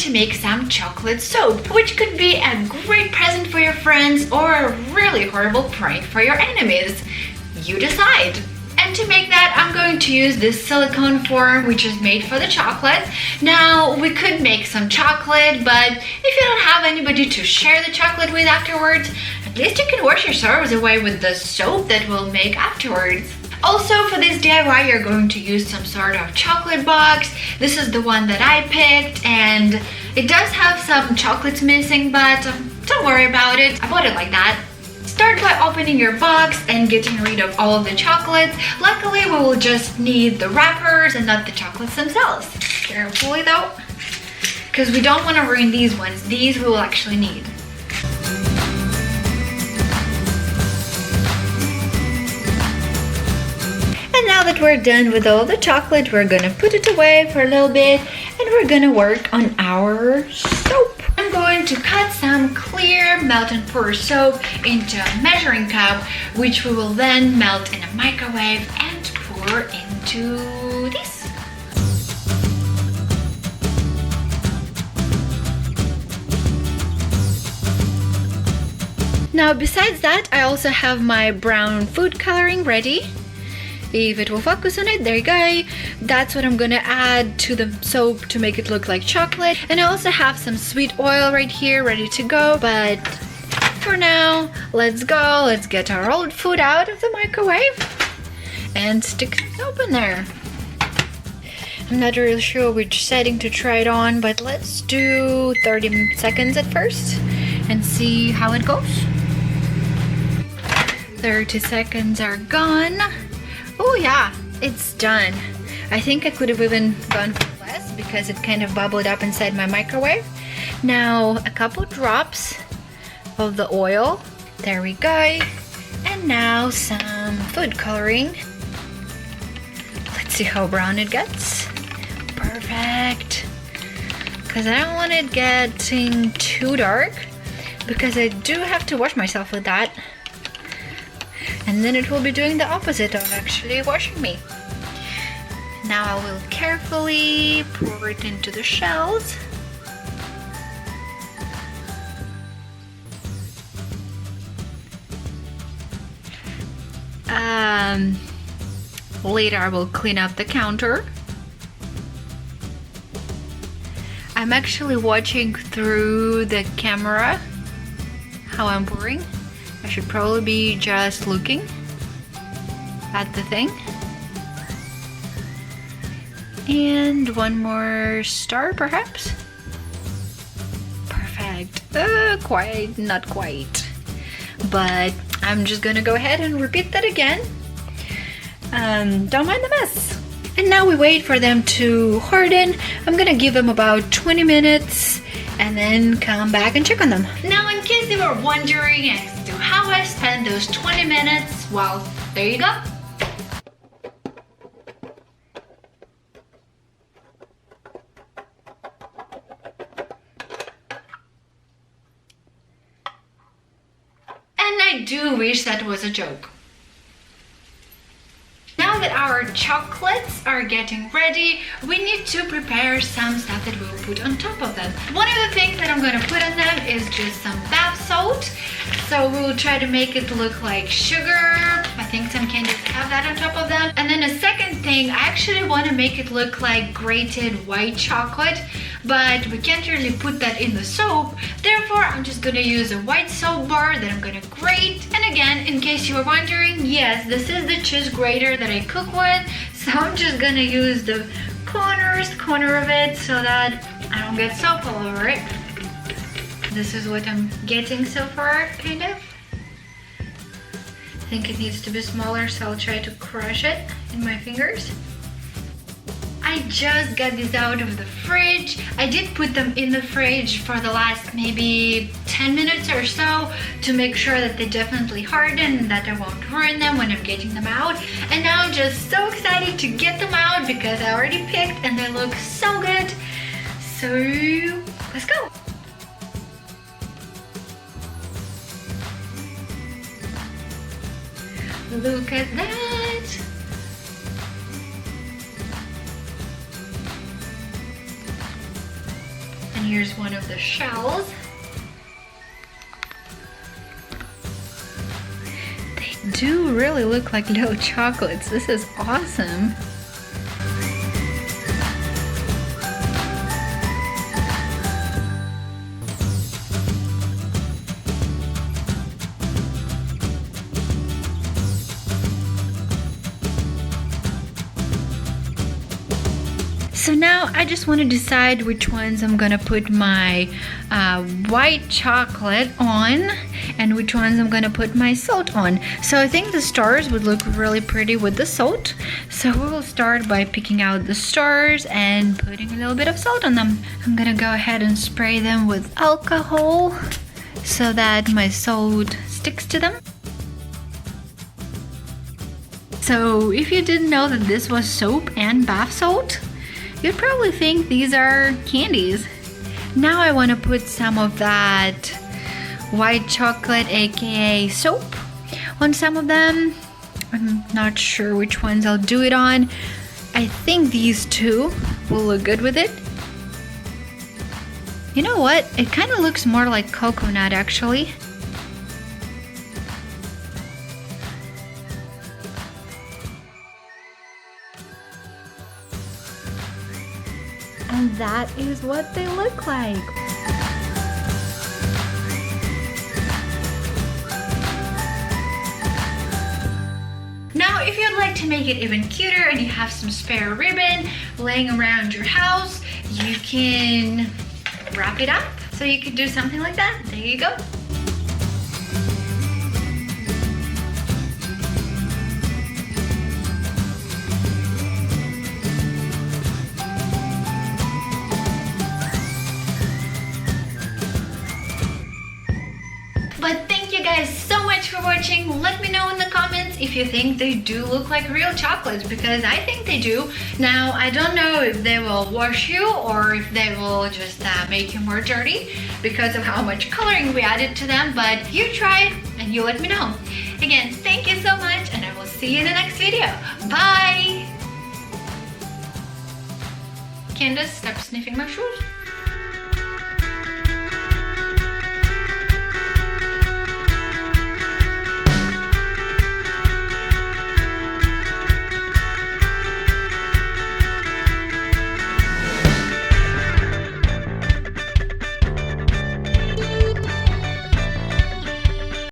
to make some chocolate soap, which could be a great present for your friends or a really horrible prank for your enemies. You decide. And to make that, I'm going to use this silicone form, which is made for the chocolate. Now, we could make some chocolate, but if you don't have anybody to share the chocolate with afterwards, at least you can wash your sorrows away with the soap that we'll make afterwards. Also, for this DIY, you're going to use some sort of chocolate box. This is the one that I picked, and it does have some chocolates missing, but don't worry about it. I bought it like that. Start by opening your box and getting rid of all of the chocolates. Luckily, we will just need the wrappers and not the chocolates themselves. Carefully though, because we don't want to ruin these ones. These we will actually need. And now that we're done with all the chocolate, we're gonna put it away for a little bit and we're gonna work on our soap. I'm going to cut some clear melt and pour soap into a measuring cup, which we will then melt in a microwave and pour into this. Now, besides that, I also have my brown food coloring ready. If it will focus on it, there you go. That's what I'm gonna add to the soap to make it look like chocolate. And I also have some sweet oil right here ready to go. But for now, let's go. Let's get our old food out of the microwave and stick the soap in there. I'm not really sure which setting to try it on, but let's do 30 seconds at first and see how it goes. 30 seconds are gone. Oh yeah, it's done. I think I could have even gone for less because it kind of bubbled up inside my microwave. Now, a couple drops of the oil. There we go. And now some food coloring. Let's see how brown it gets. Perfect. Because I don't want it getting too dark, because I do have to wash myself with that. And then it will be doing the opposite of actually washing me. Now I will carefully pour it into the shells. Later I will clean up the counter. I'm actually watching through the camera how I'm pouring. I should probably be just looking at the thing. And one more star, perhaps? Perfect. Quite, not quite. But I'm just gonna go ahead and repeat that again. Don't mind the mess. And now we wait for them to harden. I'm gonna give them about 20 minutes and then come back and check on them. Now, in case they were wondering as to how I spent those 20 minutes, well, there you go. And I do wish that was a joke. Now that our chocolates are getting ready, we need to prepare some stuff that we'll put on top of them. One of the things that I'm going to put on them is just some bath salt. So we'll try to make it look like sugar. I think some candies have that on top of them. And then a second thing, I actually want to make it look like grated white chocolate, but we can't really put that in the soap. Therefore, I'm just going to use a white soap bar that I'm going to grate. And again, in case you were wondering, yes, this is the cheese grater that I cook with. So I'm just going to use the corner of it so that I don't get soap all over it. This is what I'm getting so far, kind of. I think it needs to be smaller, so I'll try to crush it in my fingers. I just got these out of the fridge. I did put them in the fridge for the last maybe 10 minutes or so to make sure that they definitely harden and that I won't ruin them when I'm getting them out. And now I'm just so excited to get them out because I already picked and they look so good. So let's go. Look at that. And here's one of the shells. They do really look like little chocolates. This is awesome. So now I just want to decide which ones I'm gonna put my white chocolate on and which ones I'm gonna put my salt on. So I think the stars would look really pretty with the salt. So we will start by picking out the stars and putting a little bit of salt on them. I'm gonna go ahead and spray them with alcohol so that my salt sticks to them. So if you didn't know that this was soap and bath salt, you'd probably think these are candies. Now I want to put some of that white chocolate, aka soap, on some of them. I'm not sure which ones I'll do it on. I think these two will look good with it. You know what? It kind of looks more like coconut actually. And that is what they look like. Now, if you'd like to make it even cuter and you have some spare ribbon laying around your house, you can wrap it up. So you could do something like that. There you go. But thank you guys so much for watching. Let me know in the comments if you think they do look like real chocolates, because I think they do. Now, I don't know if they will wash you or if they will just make you more dirty because of how much coloring we added to them, but you try it and you let me know. Again, thank you so much and I will see you in the next video. Bye! Candace, stop sniffing my shoes.